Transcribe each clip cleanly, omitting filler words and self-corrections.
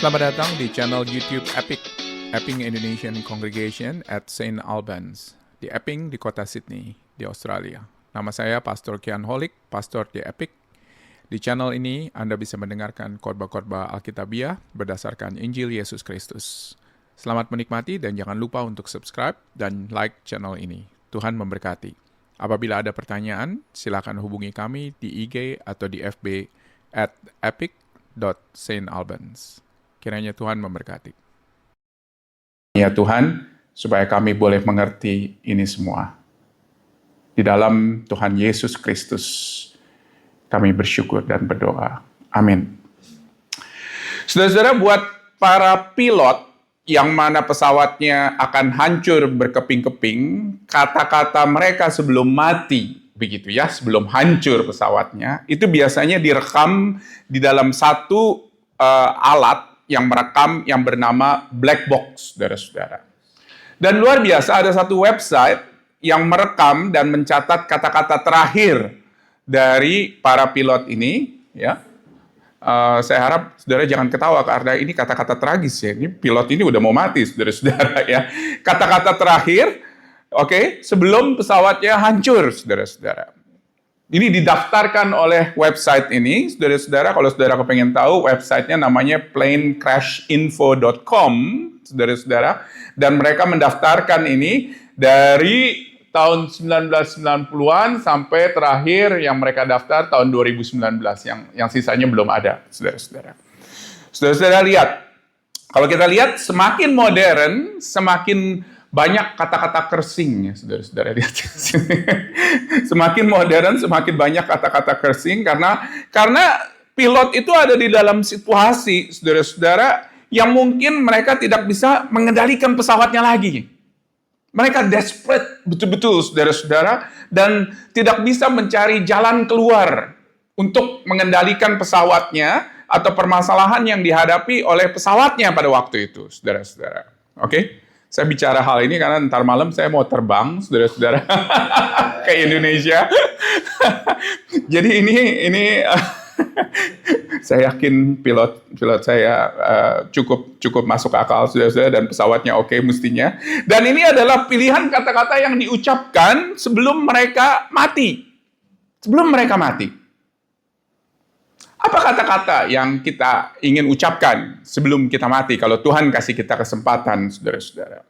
Selamat datang di channel YouTube Epping Indonesian Congregation at St. Albans, di Epping di kota Sydney, di Australia. Nama saya Pastor Kian Holik, pastor di Epping. Di channel ini Anda bisa mendengarkan khotbah-khotbah Alkitabiah berdasarkan Injil Yesus Kristus. Selamat menikmati dan jangan lupa untuk subscribe dan like channel ini. Tuhan memberkati. Apabila ada pertanyaan, silakan hubungi kami di IG atau di FB at epic.stalbans. Kiranya Tuhan memberkati. Ya Tuhan, supaya kami boleh mengerti ini semua. Di dalam Tuhan Yesus Kristus, kami bersyukur dan berdoa. Amin. Saudara-saudara, buat para pilot yang mana pesawatnya akan hancur berkeping-keping, kata-kata mereka sebelum mati, begitu ya, sebelum hancur pesawatnya, itu biasanya direkam di dalam satu alat yang merekam yang bernama black box, saudara-saudara. Dan luar biasa, ada satu website yang merekam dan mencatat kata-kata terakhir dari para pilot ini, ya. Saya harap saudara jangan ketawa karena ini kata-kata tragis ya. Ini pilot ini udah mau mati, saudara-saudara ya. Kata-kata terakhir, oke, sebelum pesawatnya hancur, saudara-saudara. Ini didaftarkan oleh website ini, saudara-saudara. Kalau saudara kepengen tahu, websitenya namanya planecrashinfo.com, saudara-saudara. Dan mereka mendaftarkan ini dari tahun 1990-an sampai terakhir yang mereka daftar tahun 2019, yang sisanya belum ada, saudara-saudara. Saudara-saudara lihat, kalau kita lihat semakin modern, semakin banyak kata-kata cursing, ya, saudara-saudara lihat. Semakin modern, semakin banyak kata-kata cursing karena pilot itu ada di dalam situasi, saudara-saudara, yang mungkin mereka tidak bisa mengendalikan pesawatnya lagi. Mereka desperate betul-betul, saudara-saudara, dan tidak bisa mencari jalan keluar untuk mengendalikan pesawatnya atau permasalahan yang dihadapi oleh pesawatnya pada waktu itu, saudara-saudara. Oke? Saya bicara hal ini karena ntar malam saya mau terbang, saudara-saudara, ke Indonesia. Jadi ini saya yakin pilot saya cukup masuk akal, saudara-saudara, dan pesawatnya oke mestinya. Dan ini adalah pilihan kata-kata yang diucapkan sebelum mereka mati. Sebelum mereka mati. Apa kata-kata yang kita ingin ucapkan sebelum kita mati kalau Tuhan kasih kita kesempatan, saudara-saudara?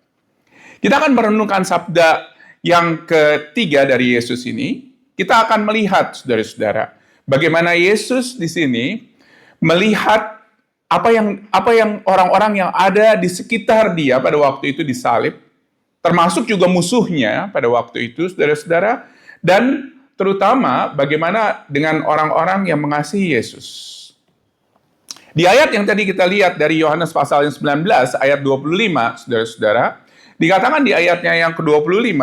Kita akan merenungkan sabda yang ketiga dari Yesus ini. Kita akan melihat, saudara-saudara, bagaimana Yesus di sini melihat apa yang orang-orang yang ada di sekitar dia pada waktu itu disalib, termasuk juga musuhnya pada waktu itu, saudara-saudara, dan terutama bagaimana dengan orang-orang yang mengasihi Yesus. Di ayat yang tadi kita lihat dari Yohanes pasal yang 19, ayat 25, saudara-saudara, dikatakan di ayatnya yang ke-25,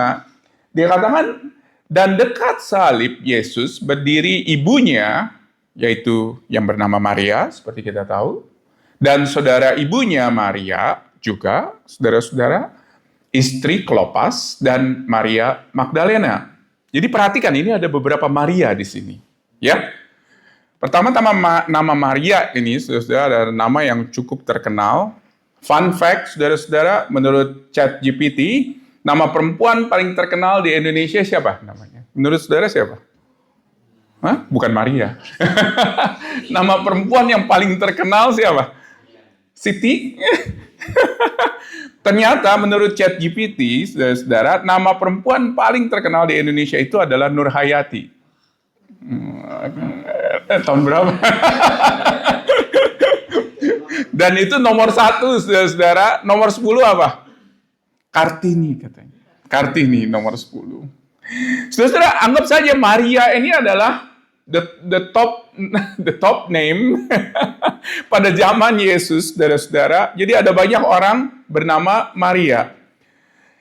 dikatakan, dan dekat salib Yesus berdiri ibunya, yaitu yang bernama Maria, seperti kita tahu, dan saudara ibunya Maria juga, saudara-saudara, istri Klopas, dan Maria Magdalena. Jadi perhatikan, ini ada beberapa Maria di sini. Ya. Pertama, nama Maria ini, saudara-saudara, adalah nama yang cukup terkenal. Fun fact, saudara-saudara, menurut ChatGPT, nama perempuan paling terkenal di Indonesia siapa namanya? Menurut saudara siapa? Hah? Bukan Maria. Nama perempuan yang paling terkenal siapa? Siti? Ternyata menurut ChatGPT, saudara-saudara, nama perempuan paling terkenal di Indonesia itu adalah Nur Hayati. Tahun berapa? Dan itu nomor 1, saudara-saudara. Nomor 10 apa? Kartini katanya. Kartini nomor 10. Saudara-saudara, anggap saja Maria ini adalah the top name pada zaman Yesus, saudara-saudara. Jadi ada banyak orang bernama Maria.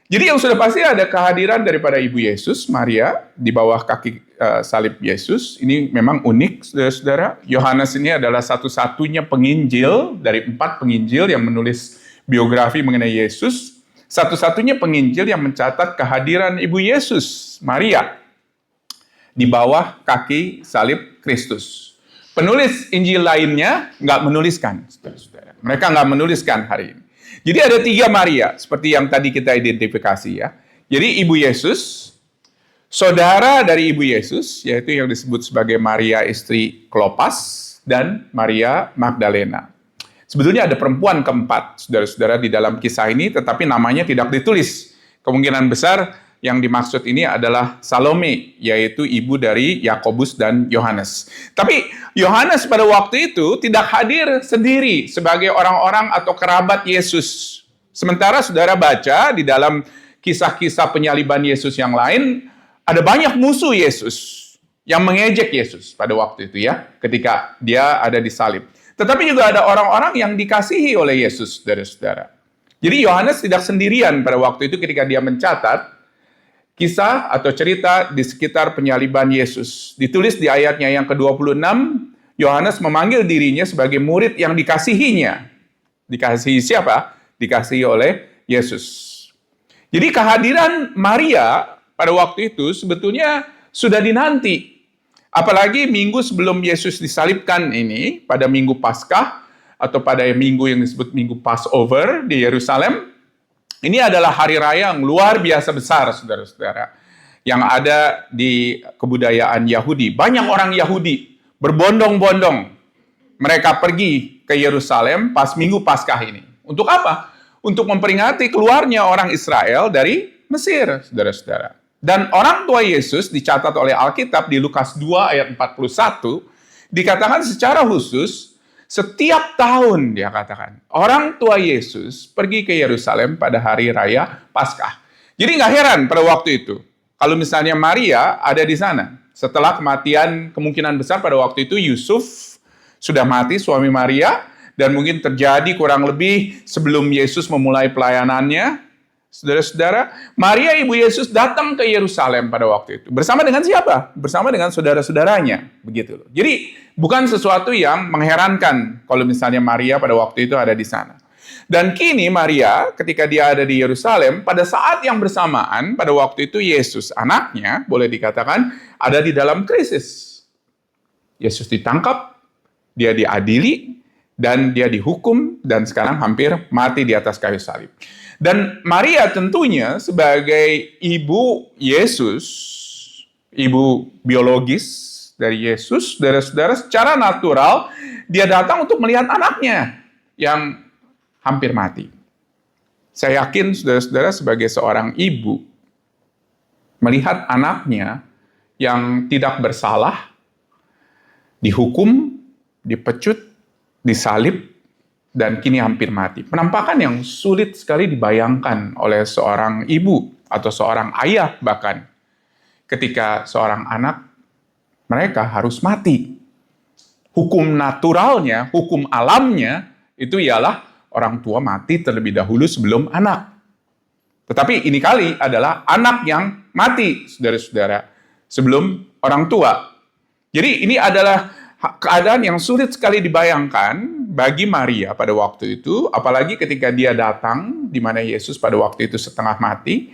Jadi yang sudah pasti ada kehadiran daripada Ibu Yesus, Maria, di bawah kaki salib Yesus. Ini memang unik, saudara-saudara. Yohanes ini adalah satu-satunya penginjil dari 4 penginjil yang menulis biografi mengenai Yesus. Satu-satunya penginjil yang mencatat kehadiran Ibu Yesus, Maria, di bawah kaki salib Kristus. Penulis Injil lainnya nggak menuliskan, saudara-saudara. Mereka nggak menuliskan hari ini. Jadi ada 3 Maria, seperti yang tadi kita identifikasi ya. Jadi Ibu Yesus, saudara dari Ibu Yesus, yaitu yang disebut sebagai Maria istri Klopas, dan Maria Magdalena. Sebetulnya ada perempuan keempat, saudara-saudara, di dalam kisah ini, tetapi namanya tidak ditulis. Kemungkinan besar yang dimaksud ini adalah Salome, yaitu ibu dari Yakobus dan Yohanes. Tapi Yohanes pada waktu itu tidak hadir sendiri sebagai orang-orang atau kerabat Yesus. Sementara saudara baca di dalam kisah-kisah penyaliban Yesus yang lain, ada banyak musuh Yesus yang mengejek Yesus pada waktu itu ya, ketika dia ada disalib. Tetapi juga ada orang-orang yang dikasihi oleh Yesus, saudara-saudara. Jadi Yohanes tidak sendirian pada waktu itu ketika dia mencatat kisah atau cerita di sekitar penyaliban Yesus. Ditulis di ayatnya yang ke-26, Yohanes memanggil dirinya sebagai murid yang dikasihinya. Dikasihi siapa? Dikasihi oleh Yesus. Jadi kehadiran Maria pada waktu itu sebetulnya sudah dinanti. Apalagi minggu sebelum Yesus disalibkan ini, pada minggu Paskah, atau pada minggu yang disebut minggu Passover di Yerusalem, ini adalah hari raya yang luar biasa besar, saudara-saudara, yang ada di kebudayaan Yahudi. Banyak orang Yahudi berbondong-bondong, mereka pergi ke Yerusalem pas minggu Paskah ini. Untuk apa? Untuk memperingati keluarnya orang Israel dari Mesir, saudara-saudara. Dan orang tua Yesus dicatat oleh Alkitab di Lukas 2 ayat 41, dikatakan secara khusus, setiap tahun dia katakan, orang tua Yesus pergi ke Yerusalem pada hari raya Paskah. Jadi nggak heran pada waktu itu, kalau misalnya Maria ada di sana. Setelah kematian, kemungkinan besar pada waktu itu Yusuf sudah mati, suami Maria, dan mungkin terjadi kurang lebih sebelum Yesus memulai pelayanannya. Saudara-saudara, Maria ibu Yesus datang ke Yerusalem pada waktu itu. Bersama dengan siapa? Bersama dengan saudara-saudaranya. Begitu loh. Jadi, bukan sesuatu yang mengherankan kalau misalnya Maria pada waktu itu ada di sana. Dan kini Maria, ketika dia ada di Yerusalem, pada saat yang bersamaan, pada waktu itu Yesus, anaknya, boleh dikatakan, ada di dalam krisis. Yesus ditangkap, dia diadili, dan dia dihukum, dan sekarang hampir mati di atas kayu salib. Dan Maria tentunya sebagai ibu Yesus, ibu biologis dari Yesus, saudara-saudara, secara natural dia datang untuk melihat anaknya yang hampir mati. Saya yakin saudara-saudara sebagai seorang ibu melihat anaknya yang tidak bersalah dihukum, dipecut, disalib, dan kini hampir mati. Penampakan yang sulit sekali dibayangkan oleh seorang ibu atau seorang ayah bahkan ketika seorang anak mereka harus mati. Hukum naturalnya, hukum alamnya itu ialah orang tua mati terlebih dahulu sebelum anak. Tetapi ini kali adalah anak yang mati, saudara-saudara, sebelum orang tua. Jadi ini adalah keadaan yang sulit sekali dibayangkan bagi Maria pada waktu itu, apalagi ketika dia datang, di mana Yesus pada waktu itu setengah mati,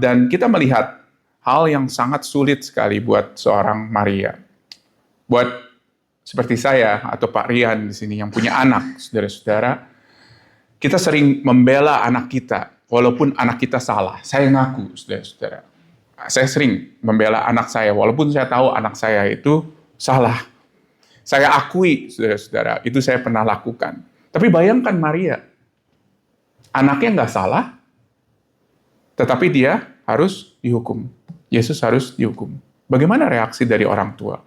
dan kita melihat hal yang sangat sulit sekali buat seorang Maria. Buat seperti saya atau Pak Rian di sini yang punya anak, saudara-saudara, kita sering membela anak kita, walaupun anak kita salah. Saya ngaku, saudara-saudara. Saya sering membela anak saya, walaupun saya tahu anak saya itu salah. Saya akui, saudara-saudara, itu saya pernah lakukan. Tapi bayangkan Maria, anaknya nggak salah, tetapi dia harus dihukum. Yesus harus dihukum. Bagaimana reaksi dari orang tua?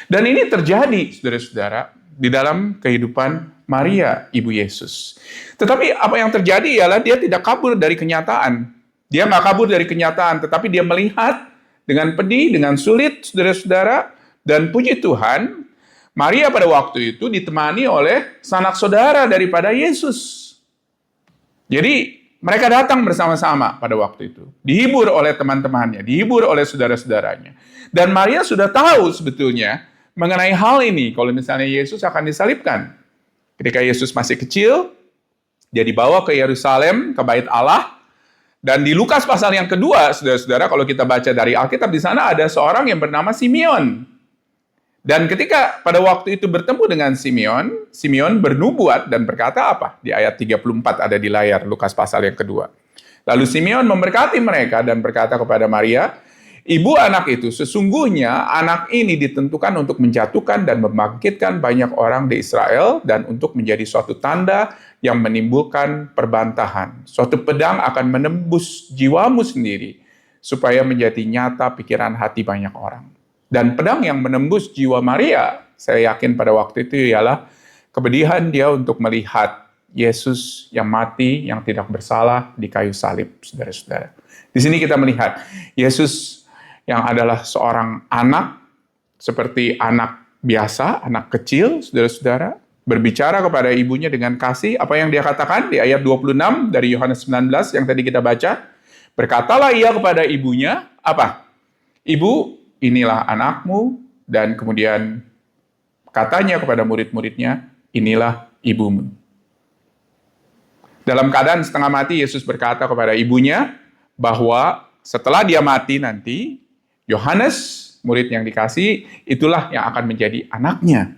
Dan ini terjadi, saudara-saudara, di dalam kehidupan Maria, ibu Yesus. Tetapi apa yang terjadi ialah dia tidak kabur dari kenyataan. Dia nggak kabur dari kenyataan, tetapi dia melihat dengan pedih, dengan sulit, saudara-saudara, dan puji Tuhan, Maria pada waktu itu ditemani oleh sanak saudara daripada Yesus. Jadi mereka datang bersama-sama pada waktu itu. Dihibur oleh teman-temannya, dihibur oleh saudara-saudaranya. Dan Maria sudah tahu sebetulnya mengenai hal ini, kalau misalnya Yesus akan disalibkan. Ketika Yesus masih kecil, dia dibawa ke Yerusalem, ke Bait Allah. Dan di Lukas pasal yang kedua, saudara-saudara, kalau kita baca dari Alkitab, di sana ada seorang yang bernama Simeon. Dan ketika pada waktu itu bertemu dengan Simeon, Simeon bernubuat dan berkata apa? Di ayat 34 ada di layar, Lukas pasal yang kedua. Lalu Simeon memberkati mereka dan berkata kepada Maria, ibu anak itu, sesungguhnya anak ini ditentukan untuk menjatuhkan dan membangkitkan banyak orang di Israel dan untuk menjadi suatu tanda yang menimbulkan perbantahan. Suatu pedang akan menembus jiwamu sendiri supaya menjadi nyata pikiran hati banyak orang. Dan pedang yang menembus jiwa Maria, saya yakin pada waktu itu ialah kepedihan dia untuk melihat Yesus yang mati, yang tidak bersalah di kayu salib, saudara-saudara. Di sini kita melihat Yesus yang adalah seorang anak, seperti anak biasa, anak kecil, saudara-saudara, berbicara kepada ibunya dengan kasih. Apa yang dia katakan di ayat 26 dari Yohanes 19 yang tadi kita baca? Berkatalah ia kepada ibunya, apa? Ibu, inilah anakmu, dan kemudian katanya kepada murid-muridnya, inilah ibumu. Dalam keadaan setengah mati, Yesus berkata kepada ibunya bahwa setelah dia mati nanti, Yohanes, murid yang dikasih, itulah yang akan menjadi anaknya.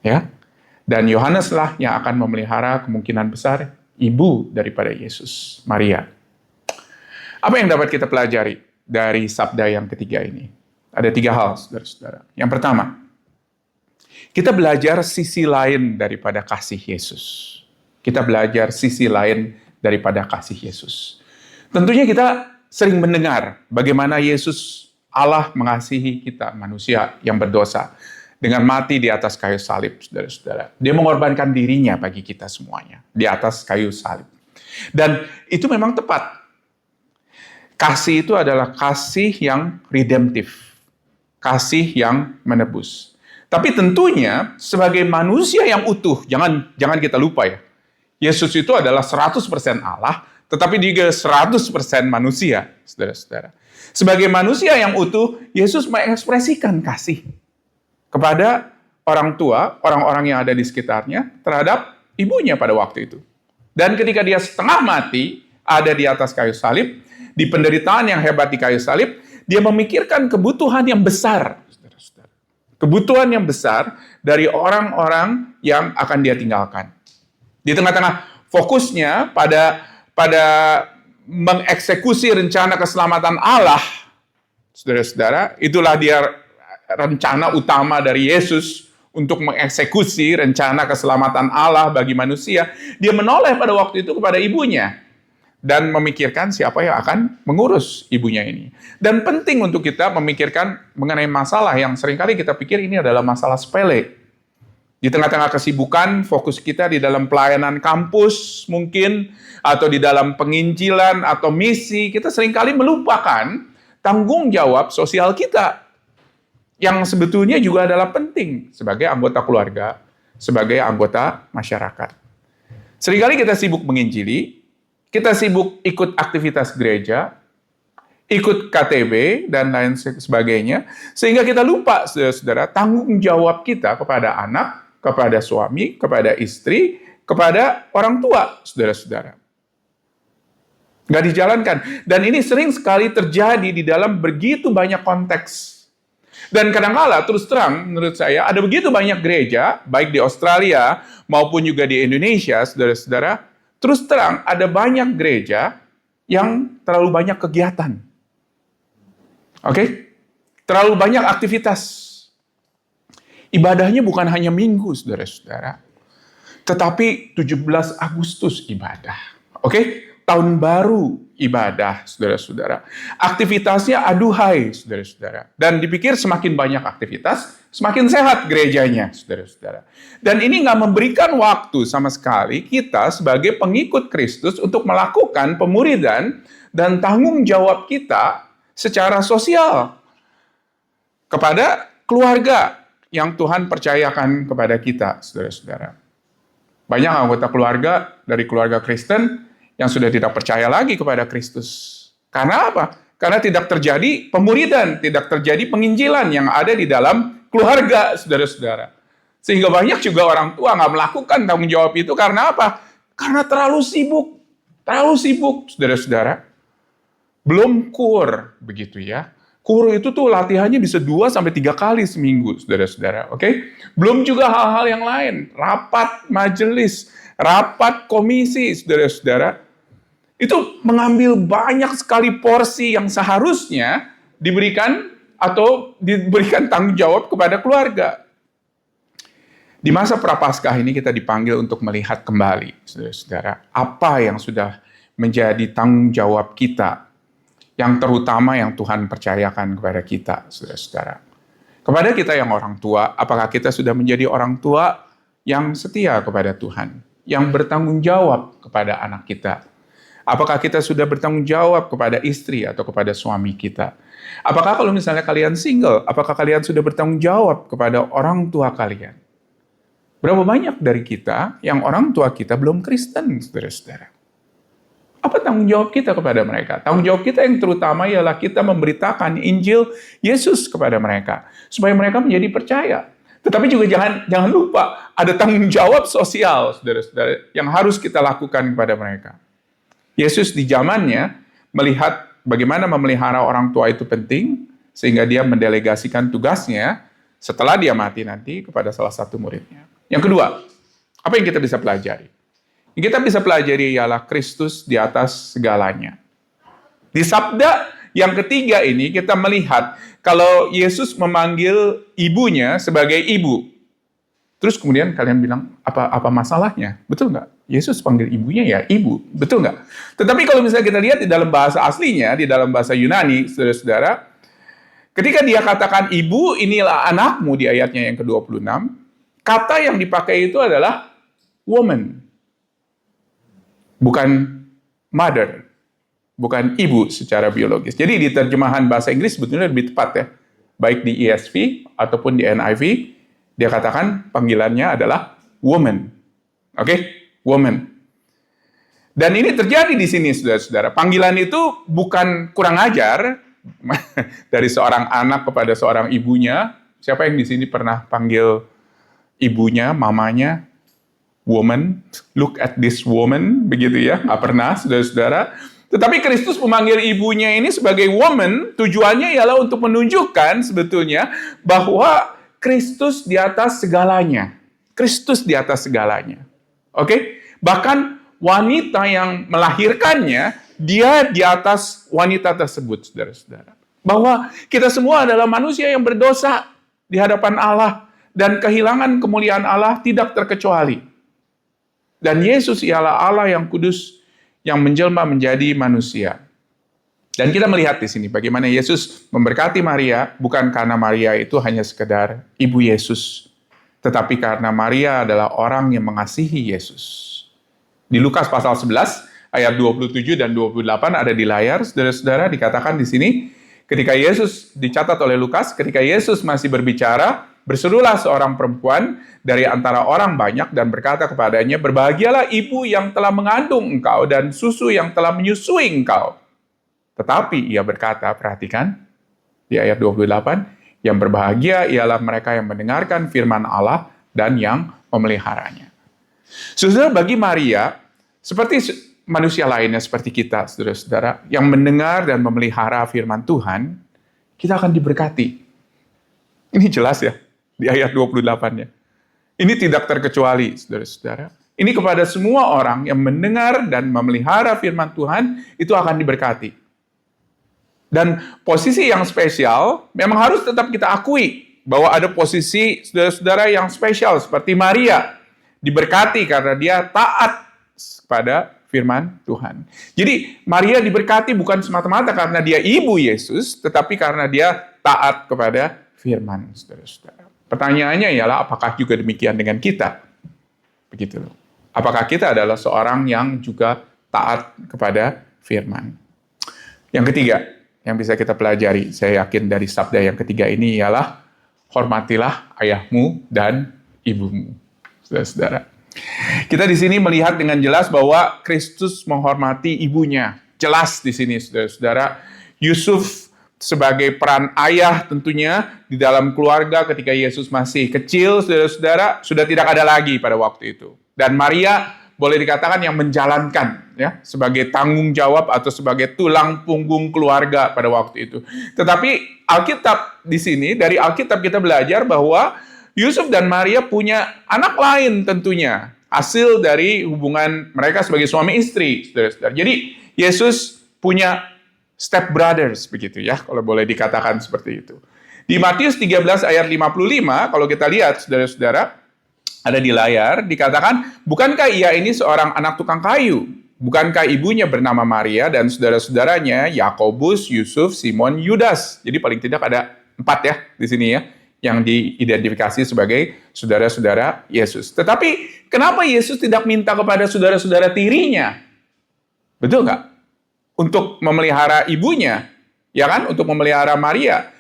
Ya, dan Yohaneslah yang akan memelihara kemungkinan besar ibu daripada Yesus, Maria. Apa yang dapat kita pelajari dari sabda yang ketiga ini? Ada 3 hal, saudara-saudara. Yang pertama, kita belajar sisi lain daripada kasih Yesus. Kita belajar sisi lain daripada kasih Yesus. Tentunya kita sering mendengar bagaimana Yesus Allah mengasihi kita, manusia yang berdosa, dengan mati di atas kayu salib, saudara-saudara. Dia mengorbankan dirinya bagi kita semuanya, di atas kayu salib. Dan itu memang tepat. Kasih itu adalah kasih yang redemptif, kasih yang menebus. Tapi tentunya sebagai manusia yang utuh, jangan kita lupa ya, Yesus itu adalah 100% Allah, tetapi juga 100% manusia, saudara-saudara. Sebagai manusia yang utuh, Yesus mengekspresikan kasih kepada orang tua, orang-orang yang ada di sekitarnya, terhadap ibunya pada waktu itu. Dan ketika dia setengah mati, ada di atas kayu salib, di penderitaan yang hebat di kayu salib, dia memikirkan kebutuhan yang besar, saudara-saudara. Kebutuhan yang besar dari orang-orang yang akan dia tinggalkan. Di tengah-tengah fokusnya pada mengeksekusi rencana keselamatan Allah, saudara-saudara, itulah dia rencana utama dari Yesus untuk mengeksekusi rencana keselamatan Allah bagi manusia. Dia menoleh pada waktu itu kepada ibunya dan memikirkan siapa yang akan mengurus ibunya ini. Dan penting untuk kita memikirkan mengenai masalah yang seringkali kita pikir ini adalah masalah sepele. Di tengah-tengah kesibukan, fokus kita di dalam pelayanan kampus mungkin, atau di dalam penginjilan atau misi, kita seringkali melupakan tanggung jawab sosial kita, yang sebetulnya juga adalah penting sebagai anggota keluarga, sebagai anggota masyarakat. Seringkali kita sibuk menginjili, kita sibuk ikut aktivitas gereja, ikut KTB, dan lain sebagainya, sehingga kita lupa, saudara-saudara, tanggung jawab kita kepada anak, kepada suami, kepada istri, kepada orang tua, saudara-saudara. Nggak dijalankan. Dan ini sering sekali terjadi di dalam begitu banyak konteks. Dan kadang-kala, terus terang, menurut saya, ada begitu banyak gereja, baik di Australia maupun juga di Indonesia, saudara-saudara, terus terang, ada banyak gereja yang terlalu banyak kegiatan. Oke? Terlalu banyak aktivitas. Ibadahnya bukan hanya minggu, saudara-saudara, tetapi 17 Agustus ibadah. Oke? Tahun baru ibadah, saudara-saudara. Aktivitasnya aduhai, saudara-saudara. Dan dipikir semakin banyak aktivitas, semakin sehat gerejanya, saudara-saudara. Dan ini nggak memberikan waktu sama sekali kita sebagai pengikut Kristus untuk melakukan pemuridan dan tanggung jawab kita secara sosial kepada keluarga yang Tuhan percayakan kepada kita, saudara-saudara. Banyak anggota keluarga dari keluarga Kristen yang sudah tidak percaya lagi kepada Kristus. Karena apa? Karena tidak terjadi pemuridan, tidak terjadi penginjilan yang ada di dalam keluarga, saudara-saudara. Sehingga banyak juga orang tua nggak melakukan tanggung jawab itu karena apa? Karena terlalu sibuk, saudara-saudara. Belum kur, begitu ya. Guru itu tuh latihannya bisa 2-3 kali seminggu, saudara-saudara. Oke? Belum juga hal-hal yang lain. Rapat majelis, rapat komisi, saudara-saudara. Itu mengambil banyak sekali porsi yang seharusnya diberikan atau diberikan tanggung jawab kepada keluarga. Di masa Prapaskah ini kita dipanggil untuk melihat kembali, saudara-saudara, apa yang sudah menjadi tanggung jawab kita, yang terutama yang Tuhan percayakan kepada kita, saudara-saudara. Kepada kita yang orang tua, apakah kita sudah menjadi orang tua yang setia kepada Tuhan, yang bertanggung jawab kepada anak kita? Apakah kita sudah bertanggung jawab kepada istri atau kepada suami kita? Apakah kalau misalnya kalian single, apakah kalian sudah bertanggung jawab kepada orang tua kalian? Berapa banyak dari kita yang orang tua kita belum Kristen, saudara-saudara? Apa tanggung jawab kita kepada mereka? Tanggung jawab kita yang terutama ialah kita memberitakan Injil Yesus kepada mereka, supaya mereka menjadi percaya. Tetapi juga jangan lupa, ada tanggung jawab sosial, saudara-saudara, yang harus kita lakukan kepada mereka. Yesus di zamannya melihat bagaimana memelihara orang tua itu penting, sehingga dia mendelegasikan tugasnya setelah dia mati nanti kepada salah satu muridnya. Yang kedua, apa yang kita bisa pelajari? Yang kita bisa pelajari ialah Kristus di atas segalanya. Di sabda yang ketiga ini kita melihat kalau Yesus memanggil ibunya sebagai ibu. Terus kemudian kalian bilang, apa masalahnya? Betul nggak? Yesus panggil ibunya ya ibu. Betul nggak? Tetapi kalau misalnya kita lihat di dalam bahasa aslinya, di dalam bahasa Yunani, saudara-saudara, ketika dia katakan ibu, inilah anakmu di ayatnya yang ke-26, kata yang dipakai itu adalah woman. Bukan mother, bukan ibu secara biologis. Jadi di terjemahan bahasa Inggris sebetulnya lebih tepat ya. Baik di ESV ataupun di NIV, dia katakan panggilannya adalah woman. Oke? Woman. Dan ini terjadi di sini, saudara-saudara. Panggilan itu bukan kurang ajar dari seorang anak kepada seorang ibunya. Siapa yang di sini pernah panggil ibunya, mamanya, woman, look at this woman, begitu ya, nggak pernah, saudara-saudara. Tetapi Kristus memanggil ibunya ini sebagai woman, tujuannya ialah untuk menunjukkan sebetulnya bahwa Kristus di atas segalanya. Kristus di atas segalanya. Oke? Bahkan wanita yang melahirkannya, dia di atas wanita tersebut, saudara-saudara. Bahwa kita semua adalah manusia yang berdosa di hadapan Allah, dan kehilangan kemuliaan Allah tidak terkecuali. Dan Yesus ialah Allah yang kudus, yang menjelma menjadi manusia. Dan kita melihat di sini bagaimana Yesus memberkati Maria, bukan karena Maria itu hanya sekedar ibu Yesus, tetapi karena Maria adalah orang yang mengasihi Yesus. Di Lukas pasal 11, ayat 27 dan 28 ada di layar, saudara-saudara, dikatakan di sini, ketika Yesus, dicatat oleh Lukas, ketika Yesus masih berbicara, berserulah seorang perempuan dari antara orang banyak dan berkata kepadanya, berbahagialah ibu yang telah mengandung engkau dan susu yang telah menyusui engkau. Tetapi ia berkata, perhatikan, di ayat 28, yang berbahagia ialah mereka yang mendengarkan firman Allah dan yang memeliharanya. Saudara, bagi Maria, seperti manusia lainnya seperti kita, saudara-saudara, yang mendengar dan memelihara firman Tuhan, kita akan diberkati. Ini jelas ya. Di ayat 28-nya. Ini tidak terkecuali, saudara-saudara. Ini kepada semua orang yang mendengar dan memelihara firman Tuhan, itu akan diberkati. Dan posisi yang spesial, memang harus tetap kita akui, bahwa ada posisi saudara-saudara yang spesial, seperti Maria, diberkati karena dia taat kepada firman Tuhan. Jadi, Maria diberkati bukan semata-mata karena dia ibu Yesus, tetapi karena dia taat kepada firman, saudara-saudara. Pertanyaannya ialah apakah juga demikian dengan kita? Begitu loh. Apakah kita adalah seorang yang juga taat kepada firman? Yang ketiga, yang bisa kita pelajari, saya yakin dari sabda yang ketiga ini ialah hormatilah ayahmu dan ibumu. Saudara-saudara. Kita di sini melihat dengan jelas bahwa Kristus menghormati ibunya. Jelas di sini, saudara-saudara. Yusuf sebagai peran ayah tentunya di dalam keluarga ketika Yesus masih kecil, saudara-saudara, sudah tidak ada lagi pada waktu itu. Dan Maria boleh dikatakan yang menjalankan, ya, sebagai tanggung jawab atau sebagai tulang punggung keluarga pada waktu itu. Tetapi Alkitab di sini, dari Alkitab kita belajar bahwa Yusuf dan Maria punya anak lain tentunya, hasil dari hubungan mereka sebagai suami istri, saudara-saudara. Jadi Yesus punya step brothers, begitu ya, kalau boleh dikatakan seperti itu. Di Matius 13 ayat 55, kalau kita lihat, saudara-saudara, ada di layar, dikatakan, bukankah ia ini seorang anak tukang kayu? Bukankah ibunya bernama Maria dan saudara-saudaranya, Yakobus, Yusuf, Simon, Yudas? Jadi paling tidak ada 4 ya, di sini ya, yang diidentifikasi sebagai saudara-saudara Yesus. Tetapi, kenapa Yesus tidak minta kepada saudara-saudara tirinya? Betul nggak? Untuk memelihara ibunya, ya kan? Untuk memelihara Maria.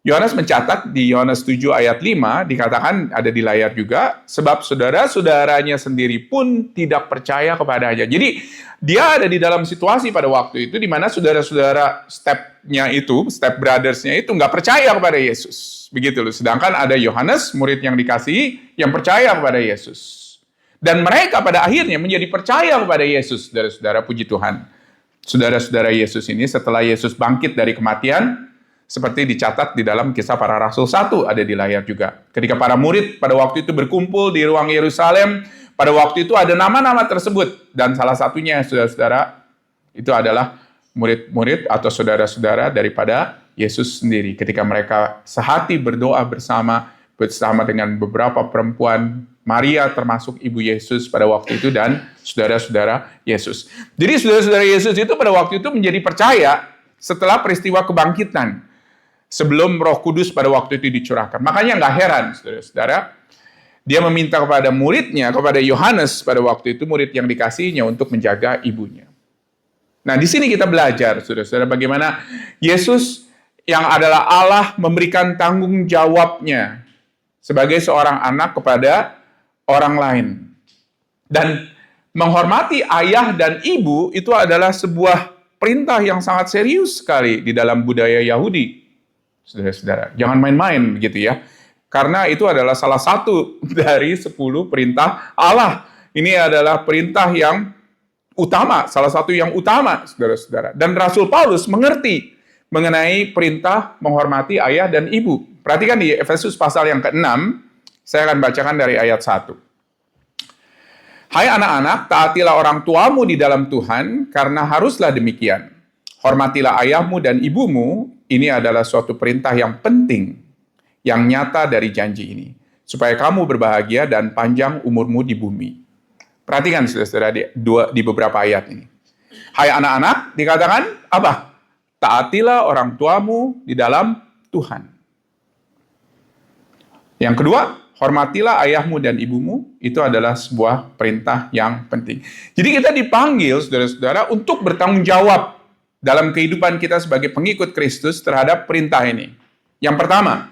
Yohanes mencatat di Yohanes 7 ayat 5, dikatakan ada di layar juga, sebab saudara-saudaranya sendiri pun tidak percaya kepadanya. Jadi, dia ada di dalam situasi pada waktu itu, di mana saudara-saudara step-nya itu, step brothers-nya itu, nggak percaya kepada Yesus. Begitu loh. Sedangkan ada Yohanes, murid yang dikasihi, yang percaya kepada Yesus. Dan mereka pada akhirnya menjadi percaya kepada Yesus, saudara-saudara, puji Tuhan. Saudara-saudara Yesus ini setelah Yesus bangkit dari kematian, seperti dicatat di dalam Kisah Para Rasul 1, ada di layar juga. Ketika para murid pada waktu itu berkumpul di ruang Yerusalem, pada waktu itu ada nama-nama tersebut. Dan salah satunya, saudara-saudara, itu adalah murid-murid atau saudara-saudara daripada Yesus sendiri. Ketika mereka sehati berdoa bersama dengan beberapa perempuan, Maria termasuk ibu Yesus pada waktu itu, dan saudara-saudara Yesus. Jadi saudara-saudara Yesus itu pada waktu itu menjadi percaya setelah peristiwa kebangkitan, sebelum Roh Kudus pada waktu itu dicurahkan. Makanya nggak heran, saudara-saudara, dia meminta kepada muridnya, kepada Yohanes pada waktu itu, murid yang dikasihinya, untuk menjaga ibunya. Nah, di sini kita belajar, saudara-saudara, bagaimana Yesus yang adalah Allah memberikan tanggung jawabnya sebagai seorang anak kepada orang lain. Dan menghormati ayah dan ibu itu adalah sebuah perintah yang sangat serius sekali di dalam budaya Yahudi. Saudara-saudara, jangan main-main begitu ya. Karena itu adalah salah satu dari 10 perintah Allah. Ini adalah perintah yang utama, salah satu yang utama, saudara-saudara. Dan Rasul Paulus mengerti mengenai perintah menghormati ayah dan ibu. Perhatikan di Efesus pasal yang ke-6, saya akan bacakan dari ayat 1. Hai anak-anak, taatilah orang tuamu di dalam Tuhan, karena haruslah demikian. Hormatilah ayahmu dan ibumu, ini adalah suatu perintah yang penting, yang nyata dari janji ini, supaya kamu berbahagia dan panjang umurmu di bumi. Perhatikan, saudara-saudara, di beberapa ayat ini. Hai anak-anak, dikatakan apa? Taatilah orang tuamu di dalam Tuhan. Yang kedua, hormatilah ayahmu dan ibumu, itu adalah sebuah perintah yang penting. Jadi kita dipanggil, saudara-saudara, untuk bertanggung jawab dalam kehidupan kita sebagai pengikut Kristus terhadap perintah ini. Yang pertama,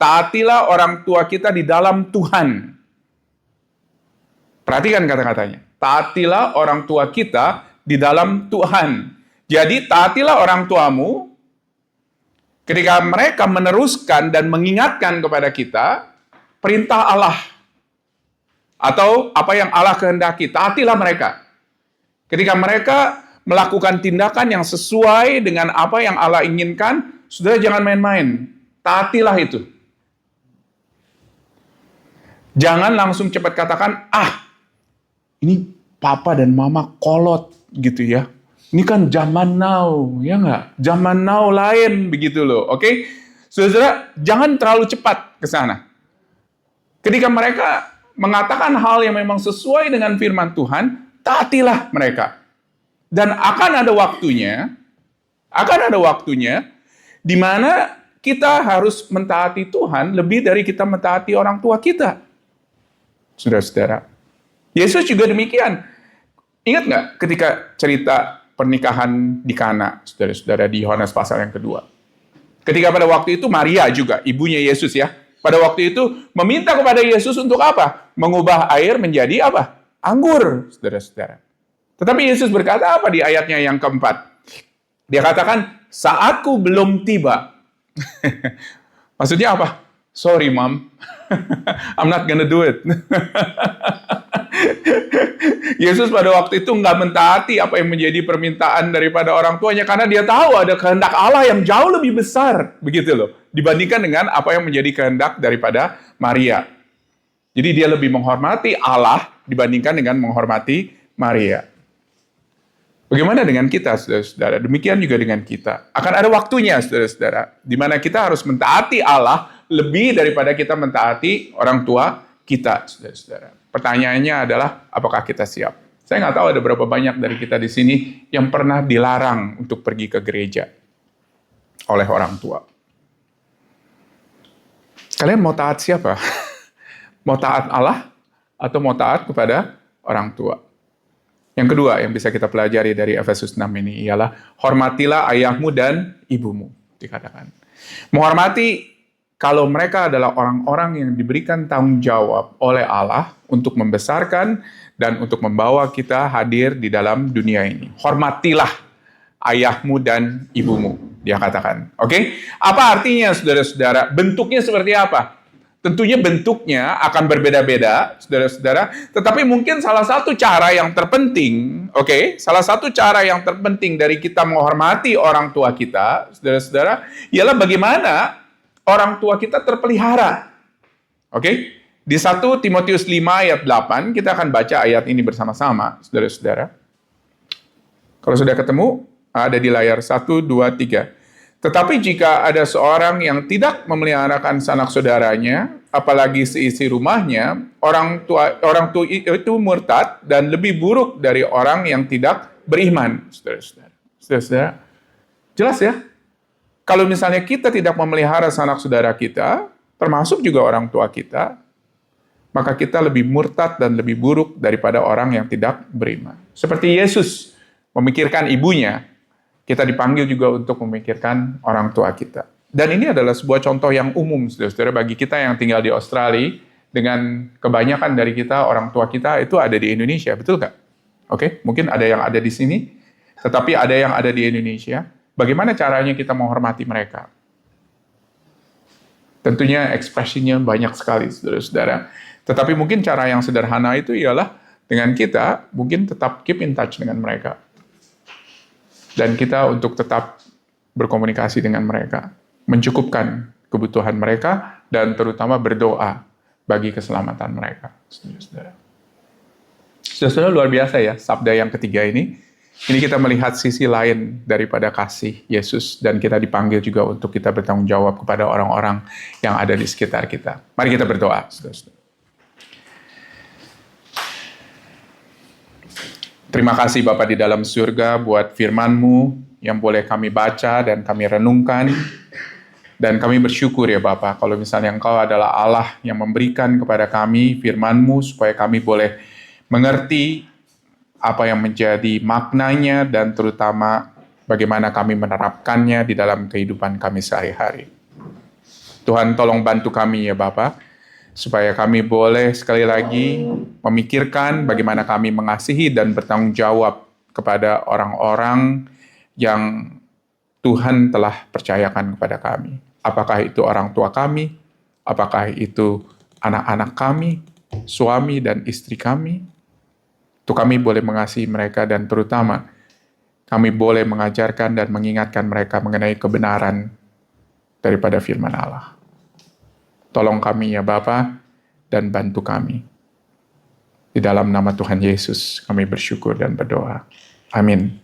taatilah orang tua kita di dalam Tuhan. Perhatikan kata-katanya. Taatilah orang tua kita di dalam Tuhan. Jadi, taatilah orang tuamu ketika mereka meneruskan dan mengingatkan kepada kita perintah Allah atau apa yang Allah kehendaki, taatilah mereka. Ketika mereka melakukan tindakan yang sesuai dengan apa yang Allah inginkan, saudara jangan main-main, taatilah itu. Jangan langsung cepat katakan, ini papa dan mama kolot gitu ya. Ini kan zaman now, ya nggak? Zaman now lain begitu loh, oke? Saudara, jangan terlalu cepat ke sana. Ketika mereka mengatakan hal yang memang sesuai dengan firman Tuhan, taatilah mereka. Dan akan ada waktunya di mana kita harus mentaati Tuhan lebih dari kita mentaati orang tua kita. Saudara-saudara, Yesus juga demikian. Ingat nggak ketika cerita pernikahan di Kana, saudara-saudara, di Yohanes pasal yang kedua. Ketika pada waktu itu Maria juga, ibunya Yesus ya, pada waktu itu meminta kepada Yesus untuk apa? Mengubah air menjadi apa? Anggur, saudara-saudara. Tetapi Yesus berkata apa di ayatnya yang keempat? Dia katakan, saatku belum tiba. Maksudnya apa? Sorry, Mom. I'm not gonna do it. Yesus pada waktu itu nggak mentaati apa yang menjadi permintaan daripada orang tuanya karena dia tahu ada kehendak Allah yang jauh lebih besar, begitu loh, dibandingkan dengan apa yang menjadi kehendak daripada Maria. Jadi dia lebih menghormati Allah dibandingkan dengan menghormati Maria. Bagaimana dengan kita, saudara-saudara? Demikian juga dengan kita. Akan ada waktunya, saudara-saudara, di mana kita harus mentaati Allah lebih daripada kita mentaati orang tua kita, saudara-saudara. Pertanyaannya adalah, apakah kita siap? Saya nggak tahu ada berapa banyak dari kita di sini yang pernah dilarang untuk pergi ke gereja oleh orang tua. Kalian mau taat siapa? Mau taat Allah atau mau taat kepada orang tua? Yang kedua yang bisa kita pelajari dari Efesus 6 ini ialah hormatilah ayahmu dan ibumu, dikatakan. Menghormati kalau mereka adalah orang-orang yang diberikan tanggung jawab oleh Allah untuk membesarkan dan untuk membawa kita hadir di dalam dunia ini. Hormatilah ayahmu dan ibumu, dia katakan. Oke? Apa artinya, saudara-saudara? Bentuknya seperti apa? Tentunya bentuknya akan berbeda-beda, saudara-saudara. Tetapi mungkin salah satu cara yang terpenting, salah satu cara yang terpenting dari kita menghormati orang tua kita, saudara-saudara, ialah bagaimana orang tua kita terpelihara. Di 1 Timotius 5 ayat 8, kita akan baca ayat ini bersama-sama, saudara-saudara. Kalau sudah ketemu, ada di layar 1, 2, 3. Tetapi jika ada seorang yang tidak memeliharakan sanak saudaranya, apalagi seisi rumahnya, orang tua itu murtad dan lebih buruk dari orang yang tidak beriman. Saudara-saudara, jelas ya? Kalau misalnya kita tidak memelihara sanak saudara kita, termasuk juga orang tua kita, maka kita lebih murtad dan lebih buruk daripada orang yang tidak beriman. Seperti Yesus memikirkan ibunya, kita dipanggil juga untuk memikirkan orang tua kita. Dan ini adalah sebuah contoh yang umum, saudara-saudara, bagi kita yang tinggal di Australia, dengan kebanyakan dari kita, orang tua kita itu ada di Indonesia, betul nggak? Mungkin ada yang ada di sini, tetapi ada yang ada di Indonesia. Bagaimana caranya kita menghormati mereka? Tentunya ekspresinya banyak sekali, saudara-saudara. Tetapi mungkin cara yang sederhana itu ialah dengan kita mungkin tetap keep in touch dengan mereka. Dan kita untuk tetap berkomunikasi dengan mereka, mencukupkan kebutuhan mereka, dan terutama berdoa bagi keselamatan mereka. Saudara-saudara, luar biasa ya, sabda yang ketiga ini. Ini kita melihat sisi lain daripada kasih Yesus, dan kita dipanggil juga untuk kita bertanggung jawab kepada orang-orang yang ada di sekitar kita. Mari kita berdoa, saudara-saudara. Terima kasih Bapa di dalam surga buat firman-Mu yang boleh kami baca dan kami renungkan. Dan kami bersyukur ya Bapa, kalau misalnya Engkau adalah Allah yang memberikan kepada kami firman-Mu supaya kami boleh mengerti apa yang menjadi maknanya dan terutama bagaimana kami menerapkannya di dalam kehidupan kami sehari-hari. Tuhan tolong bantu kami ya Bapa, supaya kami boleh sekali lagi memikirkan bagaimana kami mengasihi dan bertanggung jawab kepada orang-orang yang Tuhan telah percayakan kepada kami. Apakah itu orang tua kami, apakah itu anak-anak kami, suami dan istri kami. Itu kami boleh mengasihi mereka dan terutama kami boleh mengajarkan dan mengingatkan mereka mengenai kebenaran daripada firman Allah. Tolong kami ya Bapa dan bantu kami. Di dalam nama Tuhan Yesus kami bersyukur dan berdoa. Amin.